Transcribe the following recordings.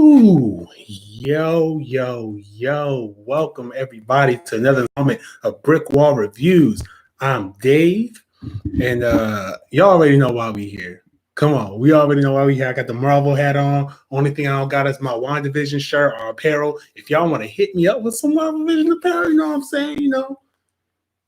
Ooh, yo. Welcome everybody to another moment of BrickWall Reviews. I'm Dave, and y'all already know why we here. Come on, we already know why we here. I got the Marvel hat on. Only thing I don't got is my WandaVision shirt or apparel. If y'all want to hit me up with some WandaVision apparel, you know what I'm saying?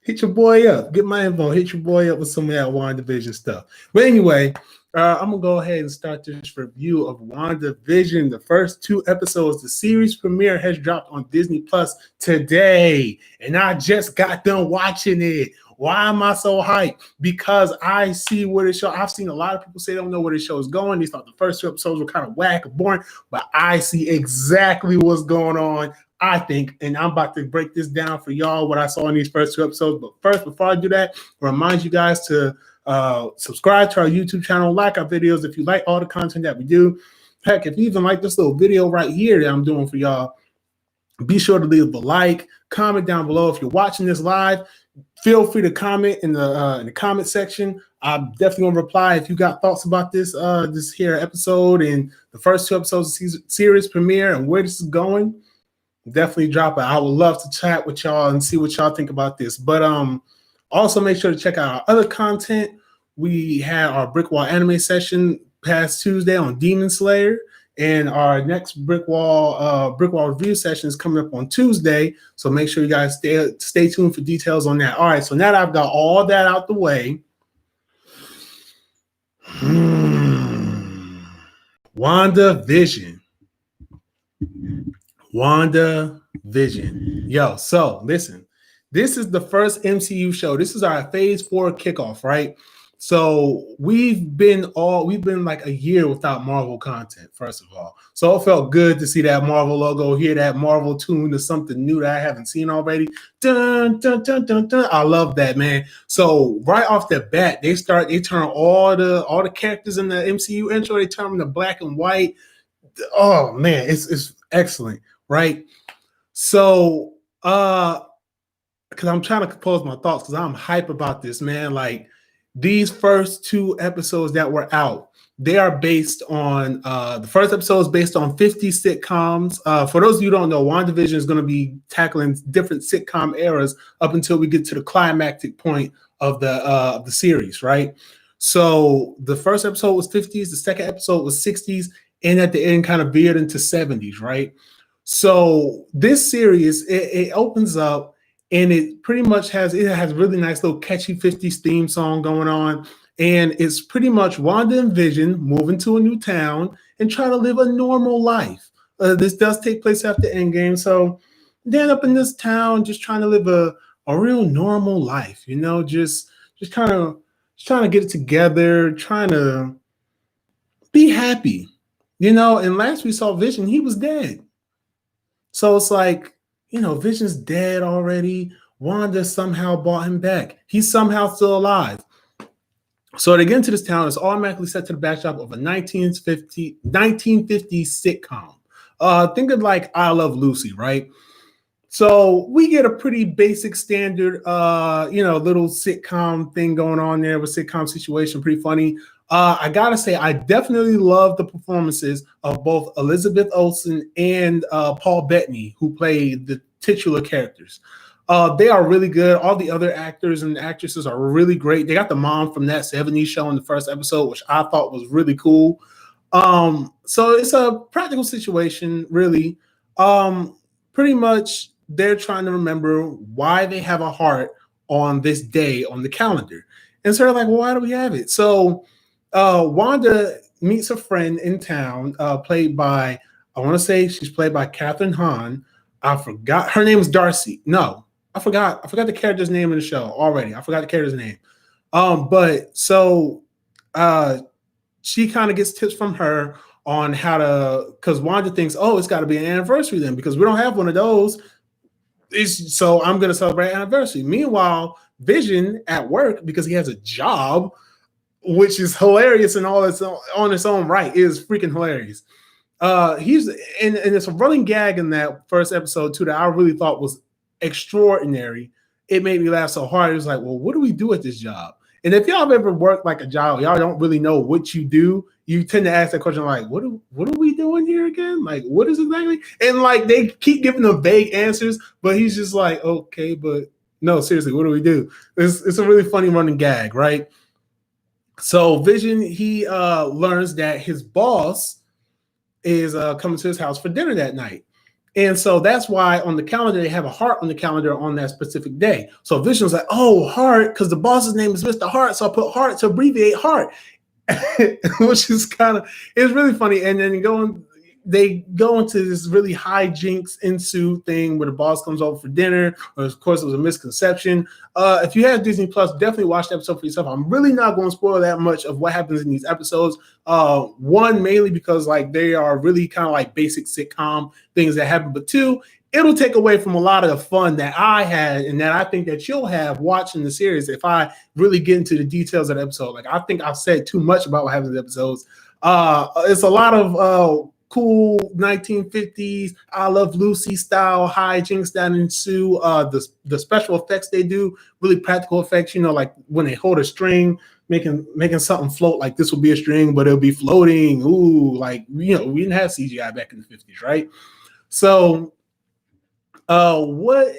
Hit your boy up. Get my info. Hit your boy up with some of that WandaVision stuff. But anyway, I'm going to go ahead and start this review of WandaVision. The first two episodes, the series premiere has dropped on Disney Plus today. And I just got done watching it. Why am I so hyped? Because I see where the show, I've seen a lot of people say they don't know where the show is going. They thought the first two episodes were kind of whack or boring, but I see exactly what's going on. I think, and I'm about to break this down for y'all, what I saw in these first two episodes. But first, before I do that, I remind you guys to subscribe to our YouTube channel, like our videos if you like all the content that we do. Heck, if you even like this little video right here that I'm doing for y'all, be sure to leave a like, comment down below. If you're watching this live, feel free to comment in the comment section. I'm definitely gonna reply if you got thoughts about this here episode and the first two episodes of series premiere and where this is going. Definitely drop it. I would love to chat with y'all and see what y'all think about this. But also make sure to check out our other content. We had our BrickWall anime session past Tuesday on Demon Slayer, and our next BrickWall review session is coming up on Tuesday. So make sure you guys stay tuned for details on that. All right, so now that I've got all that out the way, WandaVision. Yo, so listen, this is the first MCU show. This is our phase 4 kickoff, right? So we've been like a year without Marvel content, first of all. So it felt good to see that Marvel logo, hear that Marvel tune to something new that I haven't seen already. Dun, dun, dun, dun, dun. I love that, man. So right off the bat, they turn all the characters in the MCU intro, they turn them to black and white. Oh man, it's excellent, right? So because I'm trying to compose my thoughts because I'm hype about this, man. Like these first two episodes that were out, they are based on the first episode is based on 50 sitcoms. For those of you who don't know, WandaVision is going to be tackling different sitcom eras up until we get to the climactic point of the series, right? So the first episode was 50s, the second episode was 60s, and at the end kind of veered into 70s, right? So this series, it opens up and it pretty much has really nice little catchy 50s theme song going on. And it's pretty much Wanda and Vision moving to a new town and trying to live a normal life. This does take place after Endgame. So they end up in this town just trying to live a real normal life, you know, just trying to get it together, trying to be happy, you know. And last we saw Vision, he was dead. So it's like, you know, Vision's dead already. Wanda somehow brought him back. He's somehow still alive. So to get into this town, it's automatically set to the backdrop of a 1950s sitcom. Think of like I Love Lucy, right? So we get a pretty basic standard, little sitcom thing going on there with sitcom situation, pretty funny. I gotta say, I definitely love the performances of both Elizabeth Olsen and Paul Bettany, who play the titular characters. They are really good. All the other actors and actresses are really great. They got the mom from That 70s Show in the first episode, which I thought was really cool. So it's a practical situation, really. Pretty much they're trying to remember why they have a heart on this day on the calendar. And so they're like, well, why do we have it? So Wanda meets a friend in town, played by, I want to say she's played by Catherine Hahn. I forgot her name is Darcy. No, I forgot the character's name in the show already. I forgot the character's name. But so she kind of gets tips from her on how to, because Wanda thinks, oh, it's got to be an anniversary then, because we don't have one of those. So I'm going to celebrate anniversary. Meanwhile, Vision at work, because he has a job, which is hilarious and all its on its own right, is freaking hilarious. He's and it's a running gag in that first episode too that I really thought was extraordinary. It made me laugh so hard. It was like, well, what do we do at this job? And if y'all have ever worked like a job, y'all don't really know what you do. You tend to ask that question like, what are we doing here again? Like, what is exactly? And like they keep giving them vague answers, but he's just like, okay, but no, seriously, what do we do? It's a really funny running gag, right? So Vision, he learns that his boss is coming to his house for dinner that night. And so that's why on the calendar, they have a heart on the calendar on that specific day. So Vision's like, oh, Heart, because the boss's name is Mr. Heart. So I put Heart to abbreviate Heart, which is it's really funny. And then they go into this really hijinks ensue thing where the boss comes over for dinner. Or of course, it was a misconception. If you have Disney Plus, definitely watch the episode for yourself. I'm really not going to spoil that much of what happens in these episodes. One, mainly because like they are really kind of like basic sitcom things that happen. But two, it'll take away from a lot of the fun that I had and that I think that you'll have watching the series if I really get into the details of the episode. Like I think I've said too much about what happens in the episodes. It's a lot of cool 1950s I Love Lucy style hijinks that ensue. The special effects they do, really practical effects, like when they hold a string, making something float, like this will be a string, but it'll be floating. Ooh, like we didn't have CGI back in the 50s, right? So what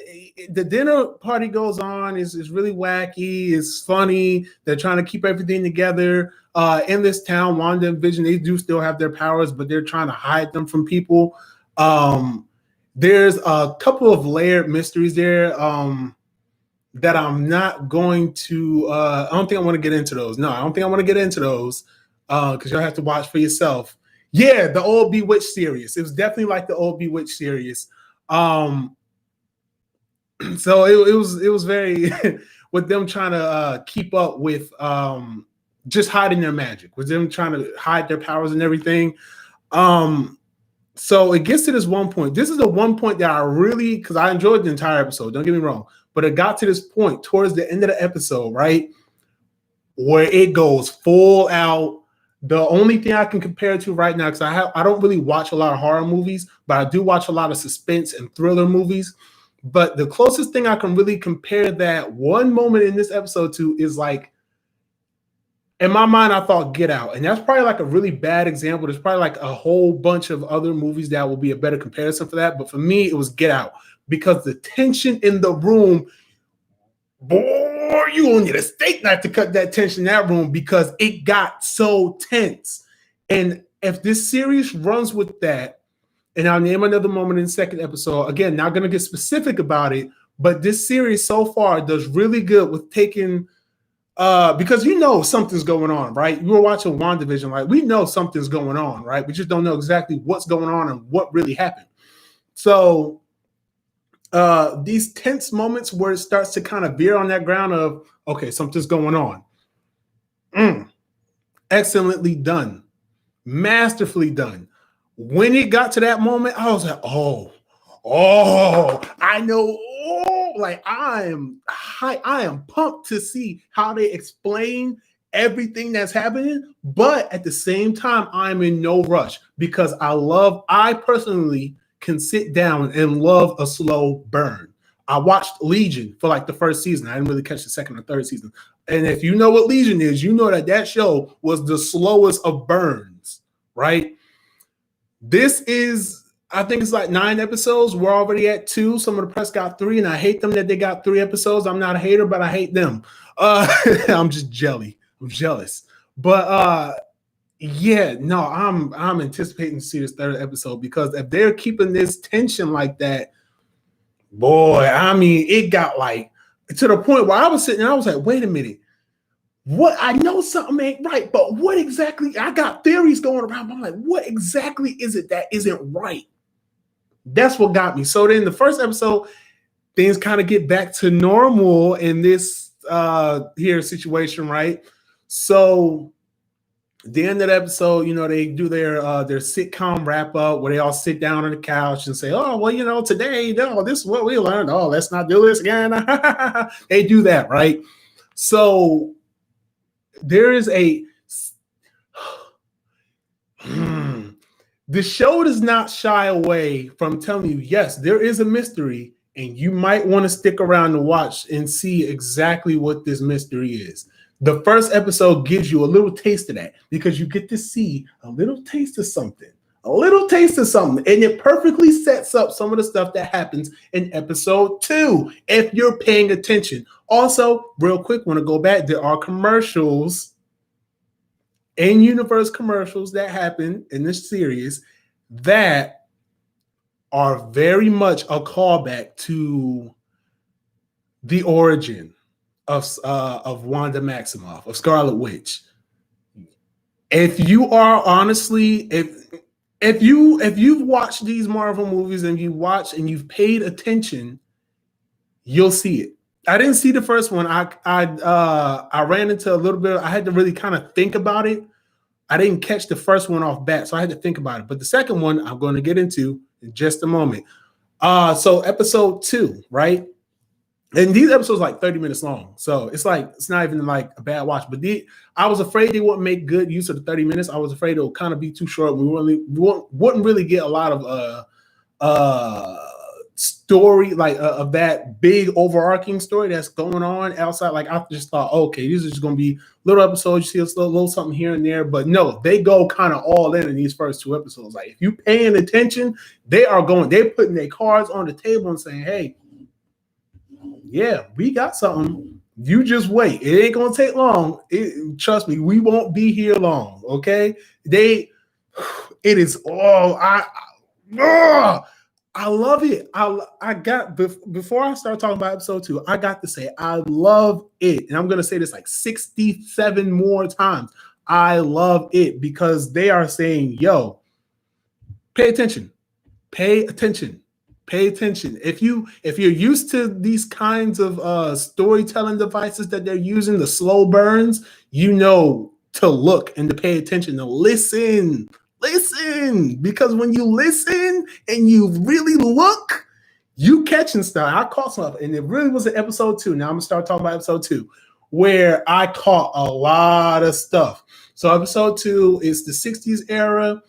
the dinner party goes on is really wacky, it's funny. They're trying to keep everything together. In this town, Wanda and Vision, they do still have their powers, but they're trying to hide them from people. There's a couple of layered mysteries there that I'm not going to I don't think I want to get into those. No, I don't think I want to get into those because you'll have to watch for yourself. Yeah, the old Bewitched series. It was definitely like the old Bewitched series. So it was very with them trying to keep up with just hiding their magic, with them trying to hide their powers and everything. So it gets to this one point. This is the one point that I really, because I enjoyed the entire episode, don't get me wrong, but it got to this point towards the end of the episode, right, where it goes full out. The only thing I can compare it to right now, because I don't really watch a lot of horror movies, but I do watch a lot of suspense and thriller movies. But the closest thing I can really compare that one moment in this episode to is like, in my mind, I thought Get Out. And that's probably like a really bad example. There's probably like a whole bunch of other movies that will be a better comparison for that. But for me, it was Get Out because the tension in the room, boy, you gonna need a steak knife to cut that tension in that room because it got so tense. And if this series runs with that, and I'll name another moment in the second episode. Again, not going to get specific about it, but this series so far does really good with taking, because something's going on, right? You were watching WandaVision, right? We know something's going on, right? We just don't know exactly what's going on and what really happened. So these tense moments where it starts to kind of veer on that ground of, okay, something's going on. Excellently done. Masterfully done. When it got to that moment, I was like, oh, I know. Oh, like I am pumped to see how they explain everything that's happening. But at the same time, I'm in no rush because I personally can sit down and love a slow burn. I watched Legion for like the first season. I didn't really catch the second or third season. And if you know what Legion is, you know that show was the slowest of burns, right? This is, I think it's like 9 episodes. We're already at 2. Some of the press got 3, and I hate them that they got 3 episodes. I'm not a hater, but I hate them. I'm just jelly. I'm jealous. But yeah, no, I'm anticipating to see this 3rd episode because if they're keeping this tension like that, boy, I mean, it got like to the point where I was sitting and I was like, wait a minute. What I know something ain't right, but what exactly? I got theories going around. But I'm like, what exactly is it that isn't right? That's what got me. So then the first episode, things kind of get back to normal in this here situation, right? So the end of the episode, they do their sitcom wrap up where they all sit down on the couch and say, oh, well, today, this is what we learned. Oh, let's not do this again. They do that, right? So there is the show does not shy away from telling you, yes, there is a mystery, and you might want to stick around to watch and see exactly what this mystery is. The first episode gives you a little taste of that because you get to see a little taste of something, and it perfectly sets up some of the stuff that happens in episode 2 if you're paying attention. Also, real quick, want to go back. There are commercials, in-universe commercials that happen in this series that are very much a callback to the origin of Wanda Maximoff, of Scarlet Witch. If you are honestly, if you've watched these Marvel movies and you've paid attention, you'll see it. I didn't see the first one. I ran into a little bit. I had to really kind of think about it. I didn't catch the first one off bat, so I had to think about it. But the second one, I'm going to get into in just a moment. So episode 2, right? And these episodes are like 30 minutes long, so it's not even like a bad watch. But I was afraid they wouldn't make good use of the 30 minutes. I was afraid it would kind of be too short. We wouldn't really get a lot of story of that big overarching story that's going on outside. Like I just thought, okay, these are just going to be little episodes. You see a little something here and there, but no, they go kind of all in these first 2 episodes. Like if you paying attention, they're putting their cards on the table and saying, hey, yeah, we got something. You just wait. It ain't gonna take long. Trust me, we won't be here long. Okay, it is. I love it. Before I start talking about episode 2, I got to say I love it, and I'm gonna say this like 67 more times. I love it because they are saying, "Yo, pay attention, pay attention." Pay attention. If you're used to these kinds of storytelling devices that they're using, the slow burns, you know to look and to pay attention, to listen. Listen, because when you listen and you really look, you catching stuff. I caught stuff, and it really was in episode 2. Now I'm gonna start talking about episode 2, where I caught a lot of stuff. So episode 2 is the 60s era.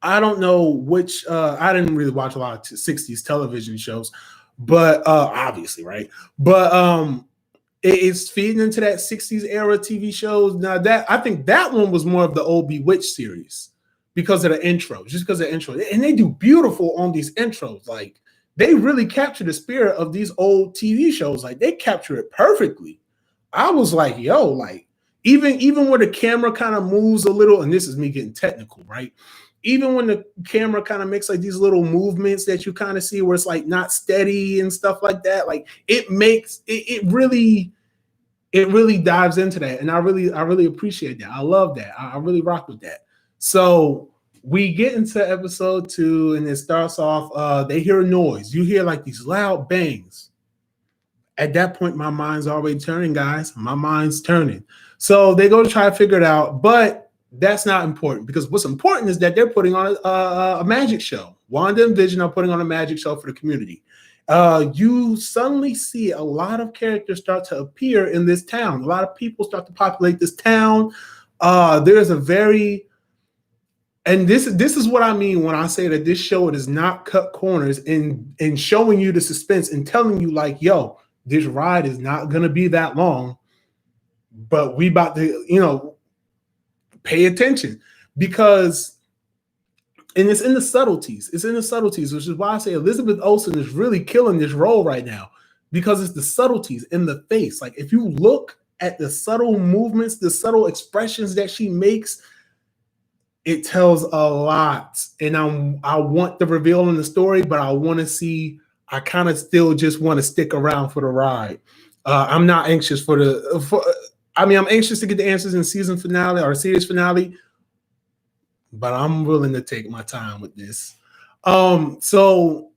I don't know which. I didn't really watch a lot of 60s television shows, but obviously, right? But it's feeding into that 60s era TV shows. Now that I think that one was more of the old Bewitched series because of the intro, just because of the intro, and they do beautiful on these intros. Like they really capture the spirit of these old TV shows. Like they capture it perfectly. I was like, yo, like even where the camera kind of moves a little, and this is me getting technical, right? Even when the camera kind of makes like these little movements that you kind of see where it's like not steady and stuff like that, like it really dives into that. And I really appreciate that. I love that. I really rock with that. So we get into episode 2 and it starts off, they hear a noise. You hear like these loud bangs. At that point, my mind's already turning, guys. My mind's turning. So they go to try to figure it out, but that's not important because what's important is that they're putting on a magic show. Wanda and Vision are putting on a magic show for the community. You suddenly see a lot of characters start to appear in this town. A lot of people start to populate this town. There's a very, and this is what I mean when I say that this show does not cut corners in showing you the suspense and telling you like, yo, this ride is not going to be that long, but we about to, pay attention because, and it's in the subtleties. It's in the subtleties, which is why I say Elizabeth Olsen is really killing this role right now because it's the subtleties in the face. Like if you look at the subtle movements, the subtle expressions that she makes, it tells a lot. And I want the reveal in the story, but I kind of still just want to stick around for the ride. I'm not anxious I'm anxious to get the answers in season finale or series finale, but I'm willing to take my time with this. So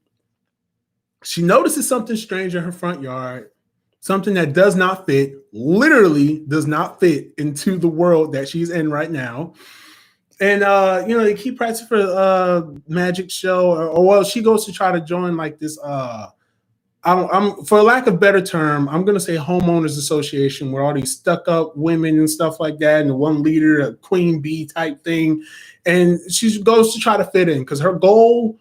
she notices something strange in her front yard, something that does not fit, literally does not fit into the world that she's in right now. And they keep practicing for magic show, or she goes to try to join like this I'm for lack of better term, I'm gonna say homeowners association where all these stuck up women and stuff like that, and the one leader, a queen bee type thing, and she goes to try to fit in because her goal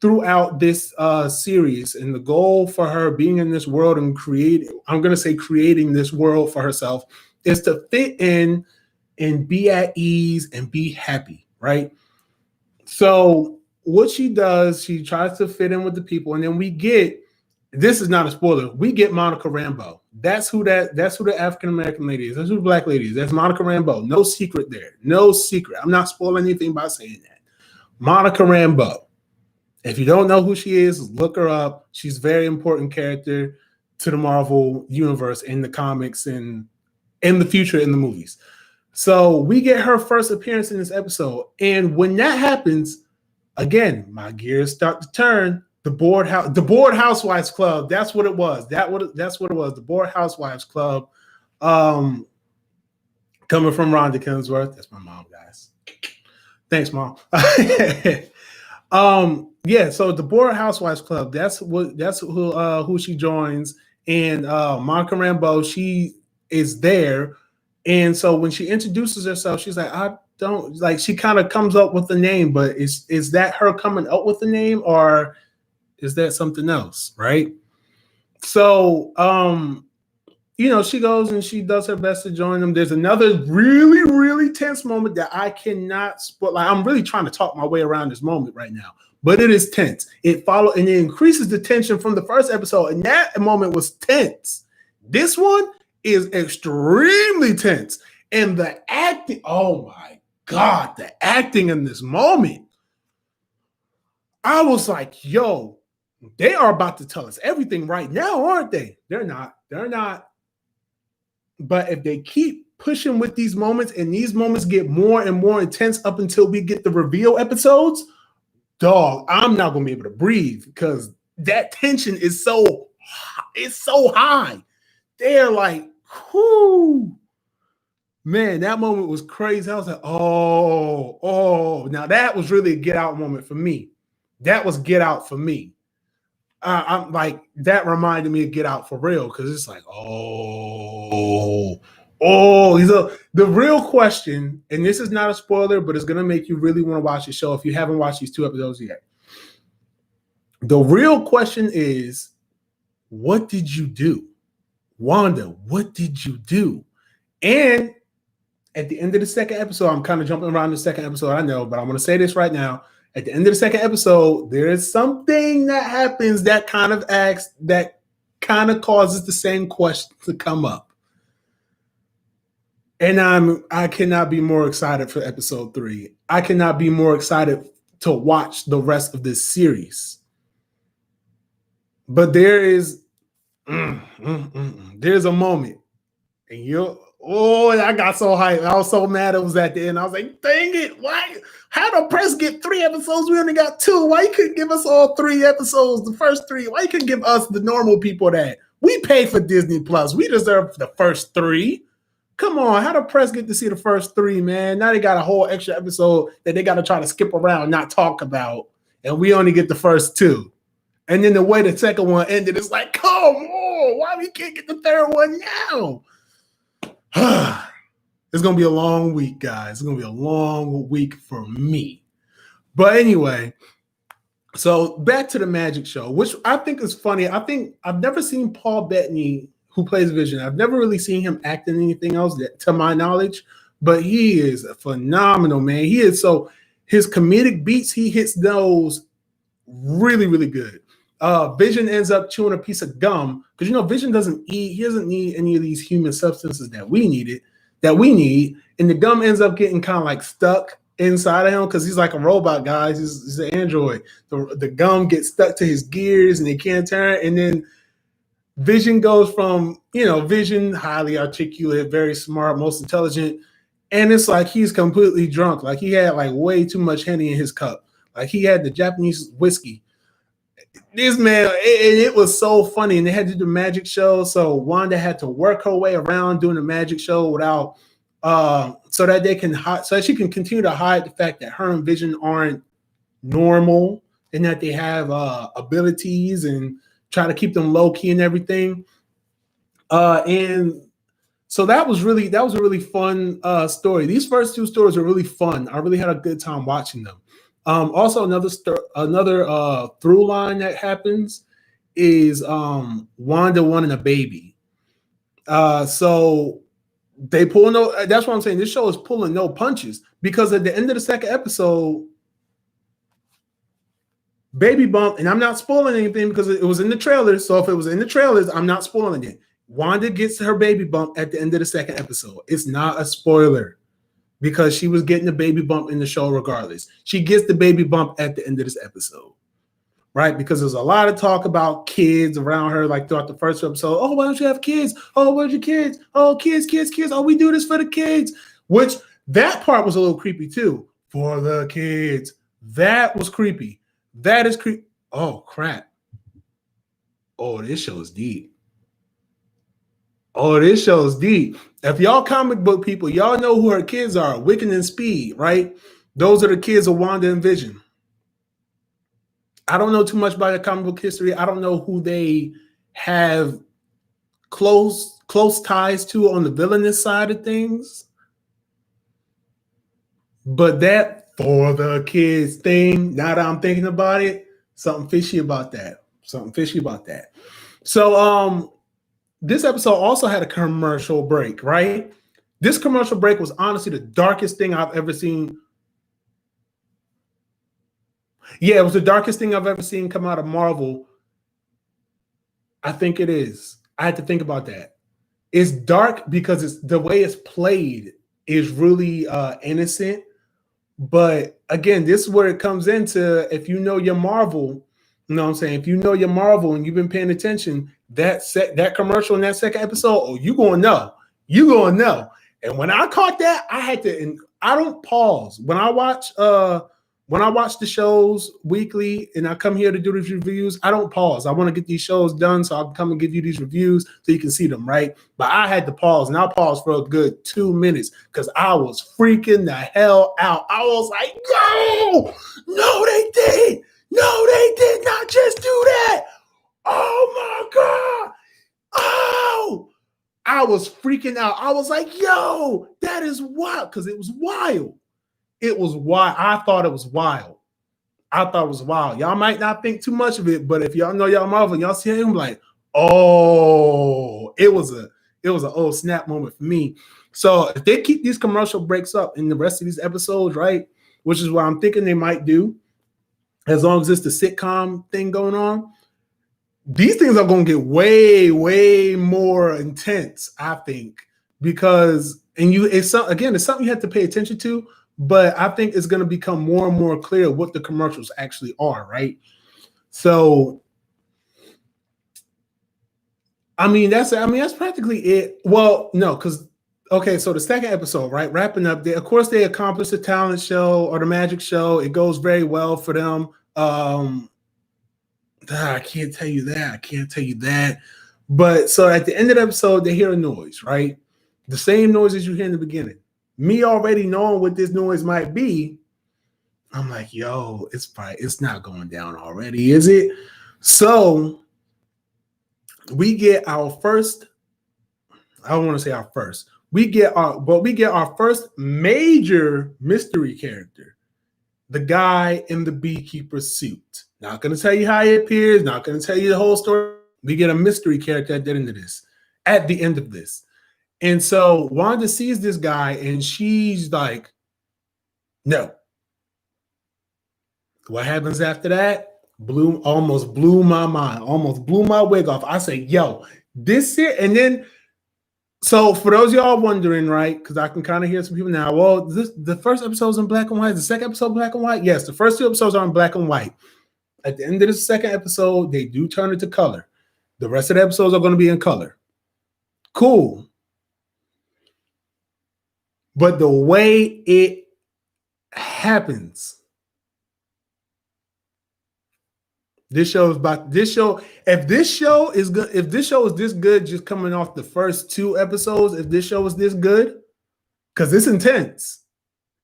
throughout this series, and the goal for her being in this world and creating this world for herself is to fit in and be at ease and be happy, right? So what she does, she tries to fit in with the people, and then we get, this is not a spoiler, we get Monica Rambeau. That's who the African American lady is. That's who the black lady is. That's Monica Rambeau. No secret there. No secret. I'm not spoiling anything by saying that. Monica Rambeau. If you don't know who she is, look her up. She's a very important character to the Marvel universe in the comics and in the future in the movies. So we get her first appearance in this episode. And when that happens, again, my gears start to turn. The Bored Housewives Club. That's what it was. That's what it was. The Bored Housewives Club. Coming from Rhonda Kensworth. That's my mom, guys. Thanks, Mom. Yeah, so the Bored Housewives Club, that's who she joins. And Monica Rambeau, she is there. And so when she introduces herself, she's like, I don't like, she kind of comes up with the name, but is that her coming up with the name, or is that something else, right? So she goes and she does her best to join them. There's another really, really tense moment that I cannot spoil. Like, I'm really trying to talk my way around this moment right now, but it is tense. It increases the tension from the first episode, and that moment was tense. This one is extremely tense. And the acting, oh my God, the acting in this moment, I was like, yo, they are about to tell us everything right now, aren't they? They're not. But if they keep pushing with these moments, and these moments get more and more intense up until we get the reveal episodes, dog, I'm not going to be able to breathe because that tension is so high. They're like, whoo. Man, that moment was crazy. I was like, oh. Now that was really a get out moment for me. That was get out for me. I'm like, that reminded me of Get Out for real, because it's like, the real question, and this is not a spoiler, but it's going to make you really want to watch the show if you haven't watched these 2 episodes yet. The real question is, what did you do? Wanda, what did you do? And at the end of the second episode, I'm kind of jumping around the second episode, I know, but I'm going to say this right now. At the end of the second episode, there is something that happens that kind of causes the same question to come up. And I cannot be more excited for episode 3. I cannot be more excited to watch the rest of this series. But there's a moment, and I got so hyped. I was so mad it was at the end. I was like, dang it, why? How the press get 3 episodes? We only got 2. Why you couldn't give us all 3 episodes, the first 3? Why you couldn't give us, the normal people, that? We pay for Disney Plus. We deserve the first 3. Come on, how the press get to see the first 3, man? Now they got a whole extra episode that they got to try to skip around, not talk about, and we only get the first 2. And then the way the second one ended, it's like, come on, why we can't get the third one now? It's going to be a long week, guys. It's going to be a long week for me. But anyway, so back to the magic show, which I think is funny. I think I've never seen Paul Bettany, who plays Vision. I've never really seen him act in anything else, to my knowledge, but he is a phenomenal, man. He is his comedic beats, he hits those really, really good. Vision ends up chewing a piece of gum because Vision doesn't need any of these human substances that we need, and the gum ends up getting kind of like stuck inside of him because he's like a robot, guys. He's an android. The gum gets stuck to his gears and they can't turn. And then Vision goes from Vision, highly articulate, very smart, most intelligent, and it's like he's completely drunk. Like he had like way too much Henny in his cup. Like he had the Japanese whiskey. This man, it was so funny, and they had to do the magic show. So Wanda had to work her way around doing the magic show without, so that she can continue to hide the fact that her and Vision aren't normal and that they have abilities, and try to keep them low key and everything. And so that was a really fun story. These first 2 stories are really fun. I really had a good time watching them. Also, another through line that happens is Wanda wanting a baby. So they pull no. That's what I'm saying. This show is pulling no punches because at the end of the second episode, baby bump, and I'm not spoiling anything because it was in the trailers. So if it was in the trailers, I'm not spoiling it. Wanda gets her baby bump at the end of the second episode. It's not a spoiler because she was getting the baby bump in the show regardless. She gets the baby bump at the end of this episode, right? Because there's a lot of talk about kids around her, like throughout the first episode. Oh, why don't you have kids? Oh, where's your kids? Oh, kids. Oh, we do this for the kids. Which that part was a little creepy too. For the kids. That was creepy. That is creepy. Oh, crap. Oh, this show is deep. Oh, this show is deep. If y'all comic book people, y'all know who her kids are. Wiccan and Speed, right? Those are the kids of Wanda and Vision. I don't know too much about their comic book history. I don't know who they have close ties to on the villainous side of things. But that for the kids thing, now that I'm thinking about it, something fishy about that. So this episode also had a commercial break, right? This commercial break was honestly the darkest thing I've ever seen. Yeah, it was the darkest thing I've ever seen come out of Marvel. I think it is. I had to think about that. It's dark because it's the way it's played is really innocent. But again, this is where it comes into if you know your Marvel, you know what I'm saying? If you know your Marvel and you've been paying attention, that commercial in that second episode, oh, you gonna know. You gonna know. And when I caught that, I had to, and I don't pause. When I watch the shows weekly and I come here to do these reviews, I don't pause. I want to get these shows done, so I'll come and give you these reviews so you can see them, right? But I had to pause, and I paused for a good 2 minutes because I was freaking the hell out. I was like, no, they did. No, they did not just do that. Oh, my God. Oh, I was freaking out. I was like, yo, that is wild because it was wild. It was wild. I thought it was wild. Y'all might not think too much of it, but if y'all know y'all Marvel, y'all see him like, oh, it was an old snap moment for me. So if they keep these commercial breaks up in the rest of these episodes, right, which is what I'm thinking they might do, as long as it's the sitcom thing going on, these things are going to get way, way more intense, I think, because it's something you have to pay attention to. But I think it's going to become more and more clear what the commercials actually are, right? So, that's practically it. Well, no, because so the second episode, right, wrapping up. Of course, they accomplished the talent show or the magic show. It goes very well for them. I can't tell you that. But so at the end of the episode, they hear a noise, right? The same noise as you hear in the beginning. Me already knowing what this noise might be, I'm like, yo, it's not going down already, is it? So we get our first, I don't want to say our first, we get our first major mystery character, the guy in the beekeeper suit. Not going to tell you how he appears, not going to tell you the whole story. We get a mystery character at the end of this. And so Wanda sees this guy and she's like, no. What happens after that? Almost blew my mind, almost blew my wig off. I say, yo, this here. And then, so for those of y'all wondering, right, because I can kind of hear some people now, well, the first episode's in black and white. The second episode black and white? Yes, the first 2 episodes are in black and white. At the end of the second episode, they do turn it to color. The rest of the episodes are going to be in color. Cool. But the way it happens, if this show is this good just coming off the first 2 episodes, if this show is this good, because it's intense.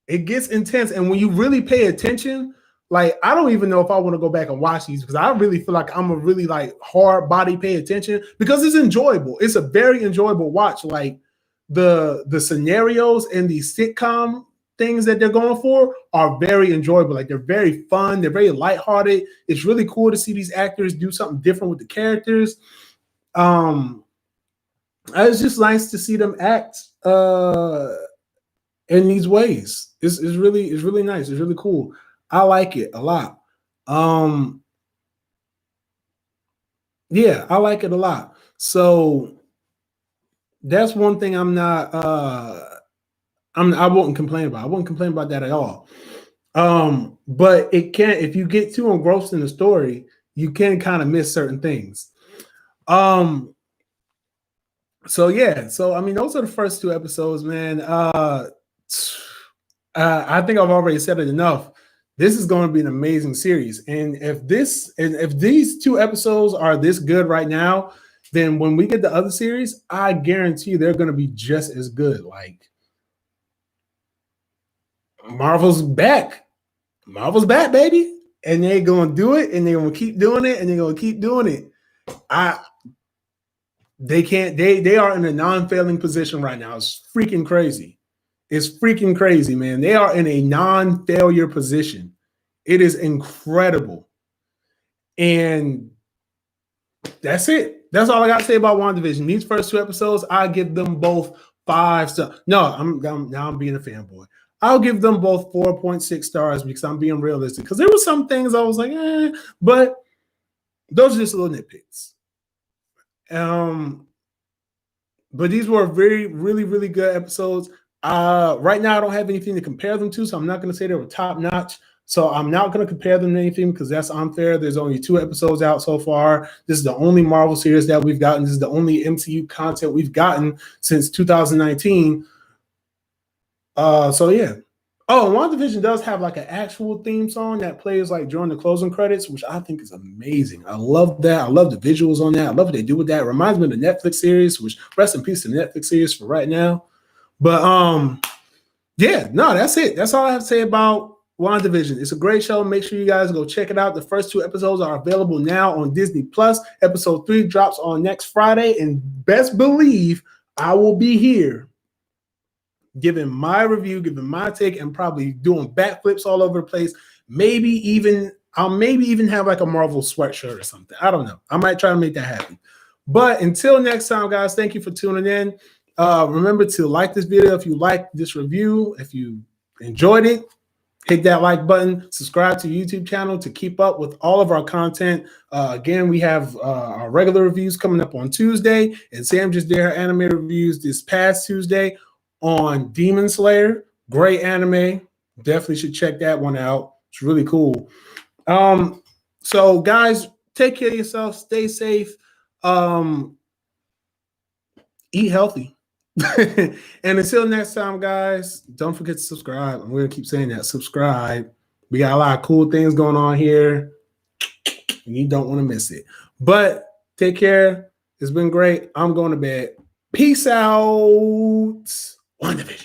It gets intense. And when you really pay attention, like, I don't even know if I want to go back and watch these because I really feel like I'm a really like hard body pay attention because it's enjoyable. It's a very enjoyable watch. Like the scenarios and the sitcom things that they're going for are very enjoyable. Like they're very fun, they're very lighthearted. It's really cool to see these actors do something different with the characters. It's just nice to see them act in these ways. It's really nice. It's really cool. I like it a lot. Yeah, I like it a lot. So that's one thing I wouldn't complain about. I wouldn't complain about that at all. But it can, if you get too engrossed in the story, you can kind of miss certain things. So yeah, so I mean, those are the first 2 episodes, man. I think I've already said it enough. This is going to be an amazing series, and if these 2 episodes are this good right now, then when we get the other series, I guarantee you they're going to be just as good. Like Marvel's back, baby, and they're going to do it, and they're going to keep doing it, and they're going to keep doing it. They are in a non-failing position right now. It's freaking crazy. It's freaking crazy, man. They are in a non-failure position. It is incredible. And that's it. That's all I got to say about WandaVision. These first 2 episodes, I give them both 5 stars. No, I'm being a fanboy. I'll give them both 4.6 stars because I'm being realistic. Because there were some things I was like, but those are just little nitpicks. But these were really good episodes. Right now I don't have anything to compare them to, so I'm not going to say they were top notch. So I'm not going to compare them to anything because that's unfair. There's only 2 episodes out so far. This is the only Marvel series that we've gotten. This is the only MCU content we've gotten since 2019. So yeah. Oh, WandaVision does have like an actual theme song that plays like during the closing credits, which I think is amazing. I love that. I love the visuals on that. I love what they do with that. It reminds me of the Netflix series, which rest in peace to the Netflix series for right now. But yeah, no, that's it. That's all I have to say about WandaVision. It's a great show. Make sure you guys go check it out. The first 2 episodes are available now on Disney Plus. Episode 3 drops on next Friday, and best believe I will be here giving my review, giving my take, and probably doing backflips all over the place. I'll maybe even have like a Marvel sweatshirt or something. I don't know. I might try to make that happen. But until next time, guys, thank you for tuning in. Remember to like this video if you liked this review. If you enjoyed it, hit that like button. Subscribe to the YouTube channel to keep up with all of our content. Again, we have our regular reviews coming up on Tuesday, and Sam just did her anime reviews this past Tuesday on Demon Slayer. Great anime. Definitely should check that one out. It's really cool. So guys, take care of yourself. Stay safe. Eat healthy. And until next time, guys, don't forget to subscribe. I'm going to keep saying that. Subscribe. We got a lot of cool things going on here, and you don't want to miss it. But take care. It's been great. I'm going to bed. Peace out. WandaVision.